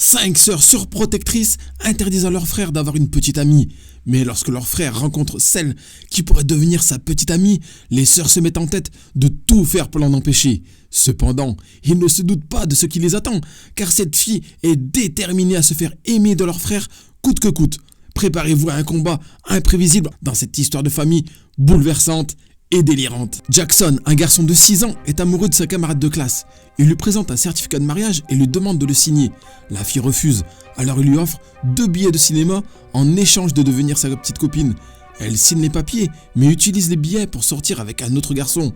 5 sœurs surprotectrices interdisent à leur frère d'avoir une petite amie. Mais lorsque leur frère rencontre celle qui pourrait devenir sa petite amie, les sœurs se mettent en tête de tout faire pour l'en empêcher. Cependant, ils ne se doutent pas de ce qui les attend, car cette fille est déterminée à se faire aimer de leur frère coûte que coûte. Préparez-vous à un combat imprévisible dans cette histoire de famille bouleversante et délirante. Jackson, un garçon de 6 ans, est amoureux de sa camarade de classe. Il lui présente un certificat de mariage et lui demande de le signer. La fille refuse, alors il lui offre 2 billets de cinéma en échange de devenir sa petite copine. Elle signe les papiers, mais utilise les billets pour sortir avec un autre garçon.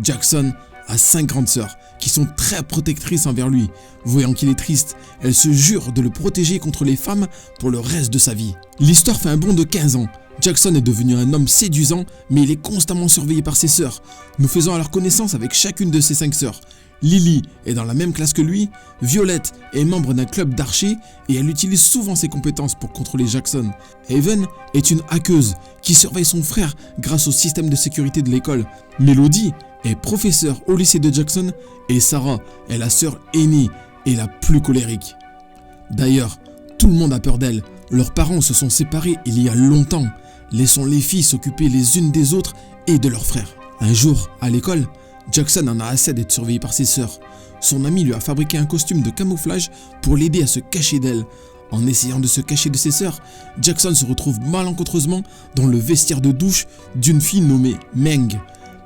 Jackson a 5 grandes sœurs qui sont très protectrices envers lui. Voyant qu'il est triste, elles se jurent de le protéger contre les femmes pour le reste de sa vie. L'histoire fait un bond de 15 ans. Jackson est devenu un homme séduisant, mais il est constamment surveillé par ses sœurs. Nous faisons alors connaissance avec chacune de ses 5 sœurs. Lily est dans la même classe que lui, Violette est membre d'un club d'archers et elle utilise souvent ses compétences pour contrôler Jackson. Haven est une hackeuse qui surveille son frère grâce au système de sécurité de l'école. Melody est professeure au lycée de Jackson et Sarah est la sœur aînée et la plus colérique. D'ailleurs, tout le monde a peur d'elle. Leurs parents se sont séparés il y a longtemps. Laissons les filles s'occuper les unes des autres et de leurs frères. Un jour, à l'école, Jackson en a assez d'être surveillé par ses sœurs. Son ami lui a fabriqué un costume de camouflage pour l'aider à se cacher d'elle. En essayant de se cacher de ses sœurs, Jackson se retrouve malencontreusement dans le vestiaire de douche d'une fille nommée Meng.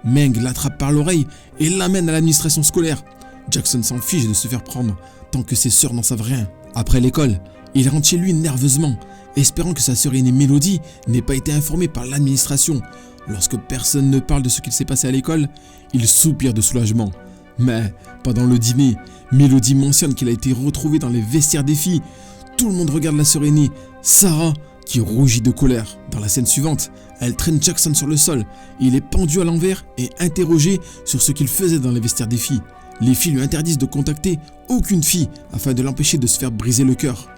Meng l'attrape par l'oreille et l'amène à l'administration scolaire. Jackson s'en fiche de se faire prendre tant que ses sœurs n'en savent rien. Après l'école, il rentre chez lui nerveusement, espérant que sa sœur aînée Melody n'ait pas été informée par l'administration. Lorsque personne ne parle de ce qu'il s'est passé à l'école, il soupire de soulagement. Mais pendant le dîner, Melody mentionne qu'il a été retrouvé dans les vestiaires des filles. Tout le monde regarde la sœur aînée, Sarah, qui rougit de colère. Dans la scène suivante, elle traîne Jackson sur le sol. Il est pendu à l'envers et interrogé sur ce qu'il faisait dans les vestiaires des filles. Les filles lui interdisent de contacter aucune fille afin de l'empêcher de se faire briser le cœur.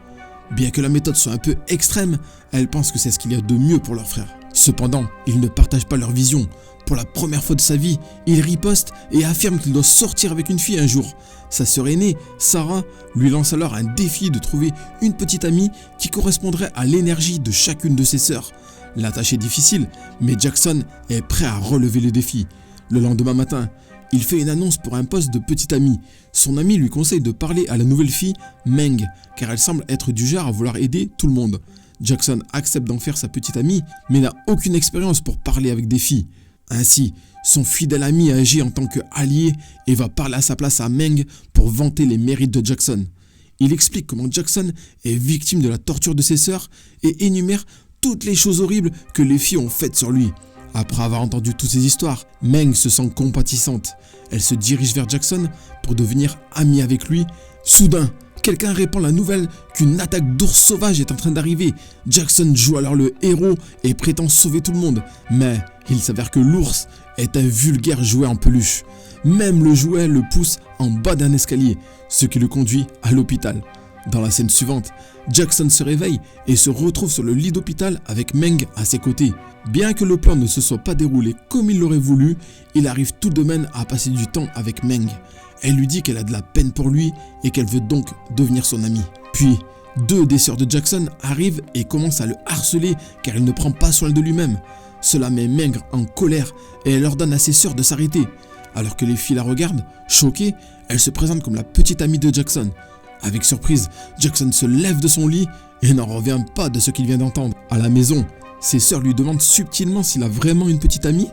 Bien que la méthode soit un peu extrême, elle pense que c'est ce qu'il y a de mieux pour leur frère. Cependant, ils ne partagent pas leur vision. Pour la première fois de sa vie, il riposte et affirme qu'il doit sortir avec une fille un jour. Sa sœur aînée, Sarah, lui lance alors un défi de trouver une petite amie qui correspondrait à l'énergie de chacune de ses sœurs. La tâche est difficile, mais Jackson est prêt à relever le défi. Le lendemain matin, il fait une annonce pour un poste de petite amie. Son ami lui conseille de parler à la nouvelle fille, Meng, car elle semble être du genre à vouloir aider tout le monde. Jackson accepte d'en faire sa petite amie, mais n'a aucune expérience pour parler avec des filles. Ainsi, son fidèle ami agit en tant qu'allié et va parler à sa place à Meng pour vanter les mérites de Jackson. Il explique comment Jackson est victime de la torture de ses sœurs et énumère toutes les choses horribles que les filles ont faites sur lui. Après avoir entendu toutes ces histoires, Meng se sent compatissante. Elle se dirige vers Jackson pour devenir amie avec lui. Soudain, quelqu'un répand la nouvelle qu'une attaque d'ours sauvage est en train d'arriver. Jackson joue alors le héros et prétend sauver tout le monde. Mais il s'avère que l'ours est un vulgaire jouet en peluche. Même le jouet le pousse en bas d'un escalier, ce qui le conduit à l'hôpital. Dans la scène suivante, Jackson se réveille et se retrouve sur le lit d'hôpital avec Meng à ses côtés. Bien que le plan ne se soit pas déroulé comme il l'aurait voulu, il arrive tout de même à passer du temps avec Meng. Elle lui dit qu'elle a de la peine pour lui et qu'elle veut donc devenir son amie. Puis, 2 des sœurs de Jackson arrivent et commencent à le harceler car il ne prend pas soin de lui-même. Cela met Meng en colère et elle ordonne à ses sœurs de s'arrêter. Alors que les filles la regardent, choquées, elle se présente comme la petite amie de Jackson. Avec surprise, Jackson se lève de son lit et n'en revient pas de ce qu'il vient d'entendre. À la maison, ses sœurs lui demandent subtilement s'il a vraiment une petite amie.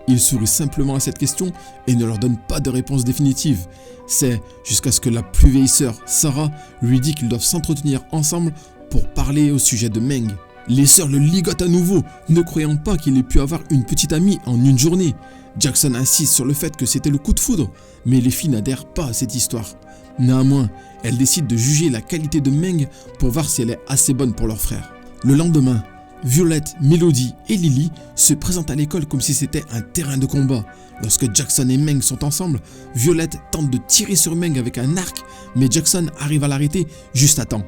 Il sourit simplement à cette question et ne leur donne pas de réponse définitive. C'est jusqu'à ce que la plus vieille sœur, Sarah, lui dit qu'ils doivent s'entretenir ensemble pour parler au sujet de Meng. Les sœurs le ligotent à nouveau, ne croyant pas qu'il ait pu avoir une petite amie en une journée. Jackson insiste sur le fait que c'était le coup de foudre, mais les filles n'adhèrent pas à cette histoire. Néanmoins, elles décident de juger la qualité de Meng pour voir si elle est assez bonne pour leur frère. Le lendemain, Violette, Melody et Lily se présentent à l'école comme si c'était un terrain de combat. Lorsque Jackson et Meng sont ensemble, Violette tente de tirer sur Meng avec un arc, mais Jackson arrive à l'arrêter juste à temps.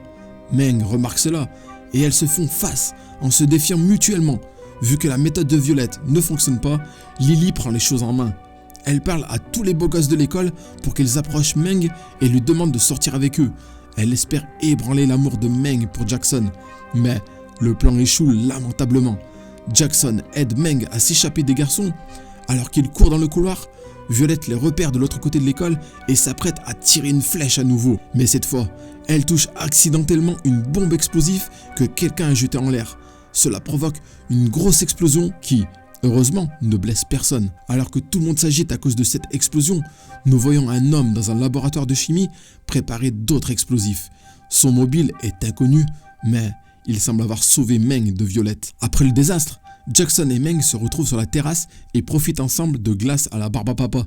Meng remarque cela et elles se font face en se défiant mutuellement. Vu que la méthode de Violette ne fonctionne pas, Lily prend les choses en main. Elle parle à tous les beaux gosses de l'école pour qu'ils approchent Meng et lui demandent de sortir avec eux. Elle espère ébranler l'amour de Meng pour Jackson, mais le plan échoue lamentablement. Jackson aide Meng à s'échapper des garçons. Alors qu'il court dans le couloir, Violette les repère de l'autre côté de l'école et s'apprête à tirer une flèche à nouveau. Mais cette fois, elle touche accidentellement une bombe explosive que quelqu'un a jetée en l'air. Cela provoque une grosse explosion qui, heureusement, ne blesse personne. Alors que tout le monde s'agite à cause de cette explosion, nous voyons un homme dans un laboratoire de chimie préparer d'autres explosifs. Son mobile est inconnu, mais il semble avoir sauvé Meng de Violette. Après le désastre, Jackson et Meng se retrouvent sur la terrasse et profitent ensemble de glace à la Barbapapa.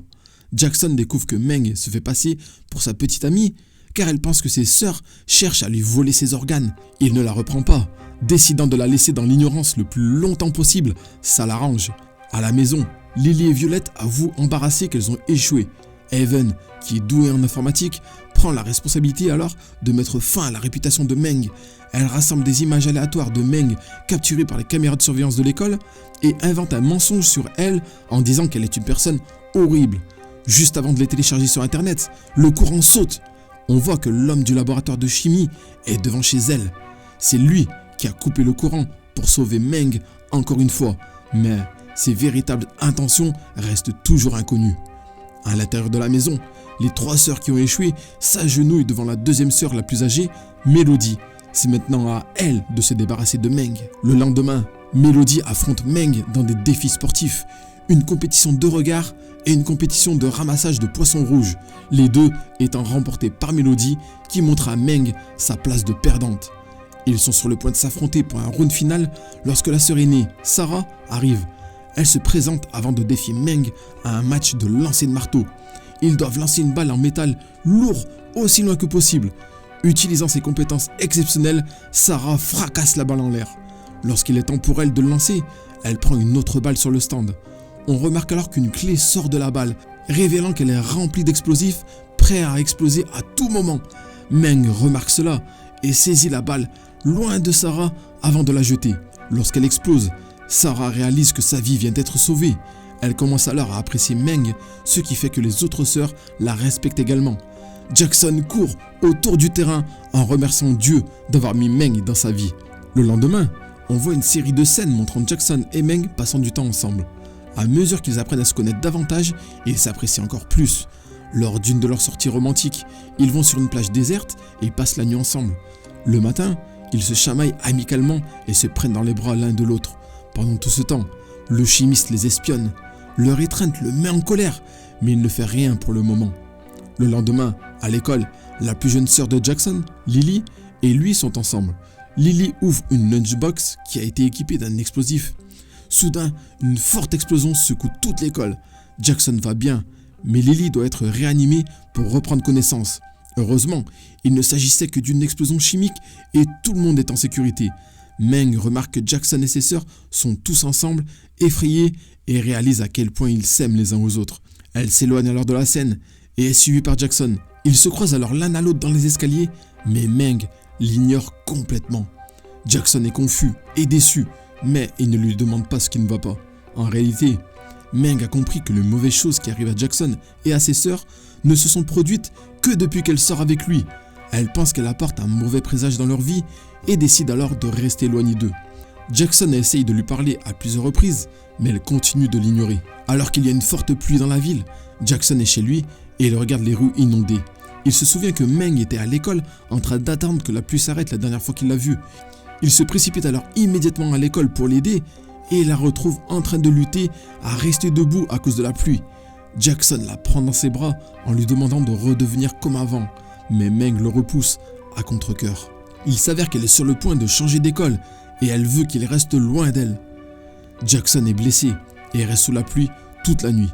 Jackson découvre que Meng se fait passer pour sa petite amie car elle pense que ses sœurs cherchent à lui voler ses organes. Il ne la reprend pas, décidant de la laisser dans l'ignorance le plus longtemps possible, ça l'arrange. À la maison, Lily et Violette avouent embarrassées qu'elles ont échoué. Evan, qui est douée en informatique, prend la responsabilité alors de mettre fin à la réputation de Meng. Elle rassemble des images aléatoires de Meng capturées par les caméras de surveillance de l'école et invente un mensonge sur elle en disant qu'elle est une personne horrible. Juste avant de les télécharger sur internet, le courant saute. On voit que l'homme du laboratoire de chimie est devant chez elle. C'est lui qui a coupé le courant pour sauver Meng encore une fois, mais ses véritables intentions restent toujours inconnues. À l'intérieur de la maison, les 3 sœurs qui ont échoué s'agenouillent devant la deuxième sœur la plus âgée, Mélodie. C'est maintenant à elle de se débarrasser de Meng. Le lendemain, Mélodie affronte Meng dans des défis sportifs, une compétition de regard et une compétition de ramassage de poissons rouges, les deux étant remportés par Mélodie qui montre à Meng sa place de perdante. Ils sont sur le point de s'affronter pour un round final lorsque la sœur aînée, Sarah, arrive. Elle se présente avant de défier Meng à un match de lancer de marteau. Ils doivent lancer une balle en métal lourd aussi loin que possible. Utilisant ses compétences exceptionnelles, Sarah fracasse la balle en l'air. Lorsqu'il est temps pour elle de le lancer, elle prend une autre balle sur le stand. On remarque alors qu'une clé sort de la balle, révélant qu'elle est remplie d'explosifs, prêts à exploser à tout moment. Meng remarque cela et saisit la balle loin de Sarah avant de la jeter. Lorsqu'elle explose, Sarah réalise que sa vie vient d'être sauvée. Elle commence alors à apprécier Meng, ce qui fait que les autres sœurs la respectent également. Jackson court autour du terrain en remerciant Dieu d'avoir mis Meng dans sa vie. Le lendemain, on voit une série de scènes montrant Jackson et Meng passant du temps ensemble. À mesure qu'ils apprennent à se connaître davantage, ils s'apprécient encore plus. Lors d'une de leurs sorties romantiques, ils vont sur une plage déserte et passent la nuit ensemble. Le matin, ils se chamaillent amicalement et se prennent dans les bras l'un de l'autre. Pendant tout ce temps, le chimiste les espionne. Leur étreinte le met en colère, mais il ne fait rien pour le moment. Le lendemain, à l'école, la plus jeune sœur de Jackson, Lily, et lui sont ensemble. Lily ouvre une lunchbox qui a été équipée d'un explosif. Soudain, une forte explosion secoue toute l'école. Jackson va bien, mais Lily doit être réanimée pour reprendre connaissance. Heureusement, il ne s'agissait que d'une explosion chimique et tout le monde est en sécurité. Meng remarque que Jackson et ses sœurs sont tous ensemble, effrayés, et réalise à quel point ils s'aiment les uns aux autres. Elle s'éloigne alors de la scène et est suivie par Jackson. Ils se croisent alors l'un à l'autre dans les escaliers, mais Meng l'ignore complètement. Jackson est confus et déçu, mais il ne lui demande pas ce qui ne va pas. En réalité, Meng a compris que les mauvaises choses qui arrivent à Jackson et à ses sœurs ne se sont produites que depuis qu'elle sort avec lui. Elle pense qu'elle apporte un mauvais présage dans leur vie et décide alors de rester éloignée d'eux. Jackson essaye de lui parler à plusieurs reprises, mais elle continue de l'ignorer. Alors qu'il y a une forte pluie dans la ville, Jackson est chez lui et il regarde les rues inondées. Il se souvient que Meng était à l'école en train d'attendre que la pluie s'arrête la dernière fois qu'il l'a vue. Il se précipite alors immédiatement à l'école pour l'aider et la retrouve en train de lutter à rester debout à cause de la pluie. Jackson la prend dans ses bras en lui demandant de redevenir comme avant, mais Meng le repousse à contre-cœur. Il s'avère qu'elle est sur le point de changer d'école et elle veut qu'il reste loin d'elle. Jackson est blessé et reste sous la pluie toute la nuit.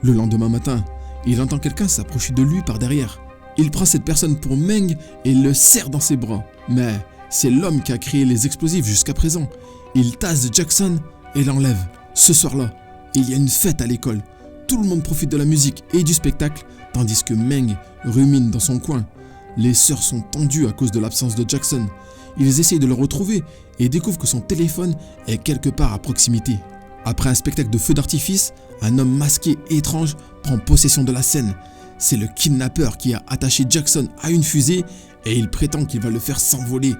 Le lendemain matin, il entend quelqu'un s'approcher de lui par derrière. Il prend cette personne pour Meng et le serre dans ses bras. Mais c'est l'homme qui a créé les explosifs jusqu'à présent. Il tasse Jackson et l'enlève. Ce soir-là, il y a une fête à l'école. Tout le monde profite de la musique et du spectacle, tandis que Meng rumine dans son coin. Les sœurs sont tendues à cause de l'absence de Jackson. Ils essayent de le retrouver et découvrent que son téléphone est quelque part à proximité. Après un spectacle de feux d'artifice, un homme masqué et étrange prend possession de la scène. c'est le kidnappeur qui a attaché Jackson à une fusée et il prétend qu'il va le faire s'envoler.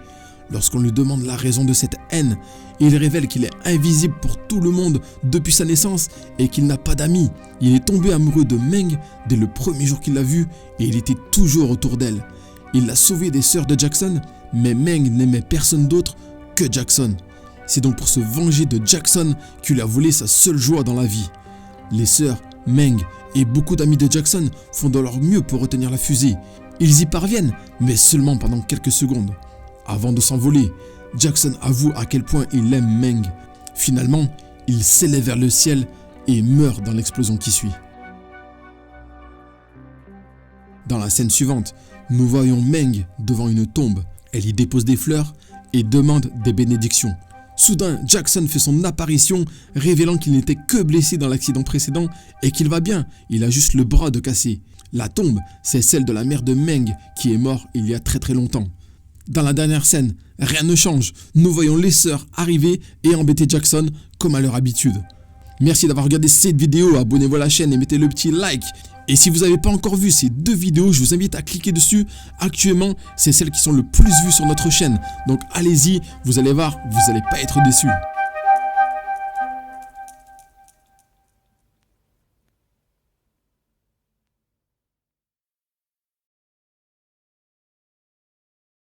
Lorsqu'on lui demande la raison de cette haine, il révèle qu'il est invisible pour tout le monde depuis sa naissance et qu'il n'a pas d'amis. Il est tombé amoureux de Meng dès le premier jour qu'il l'a vue et il était toujours autour d'elle. Il l'a sauvée des sœurs de Jackson, mais Meng n'aimait personne d'autre que Jackson. C'est donc pour se venger de Jackson qu'il a volé sa seule joie dans la vie. Les sœurs, Meng et beaucoup d'amis de Jackson font de leur mieux pour retenir la fusée. Ils y parviennent, mais seulement pendant quelques secondes. Avant de s'envoler, Jackson avoue à quel point il aime Meng. Finalement, il s'élève vers le ciel et meurt dans l'explosion qui suit. Dans la scène suivante, nous voyons Meng devant une tombe. Elle y dépose des fleurs et demande des bénédictions. Soudain, Jackson fait son apparition, révélant qu'il n'était que blessé dans l'accident précédent et qu'il va bien, il a juste le bras de cassé. La tombe, c'est celle de la mère de Meng qui est morte il y a très longtemps. Dans la dernière scène, rien ne change. Nous voyons les sœurs arriver et embêter Jackson comme à leur habitude. Merci d'avoir regardé cette vidéo, abonnez-vous à la chaîne et mettez le petit like. Et si vous n'avez pas encore vu ces deux vidéos, je vous invite à cliquer dessus. Actuellement, c'est celles qui sont le plus vues sur notre chaîne. Donc allez-y, vous allez voir, vous n'allez pas être déçus.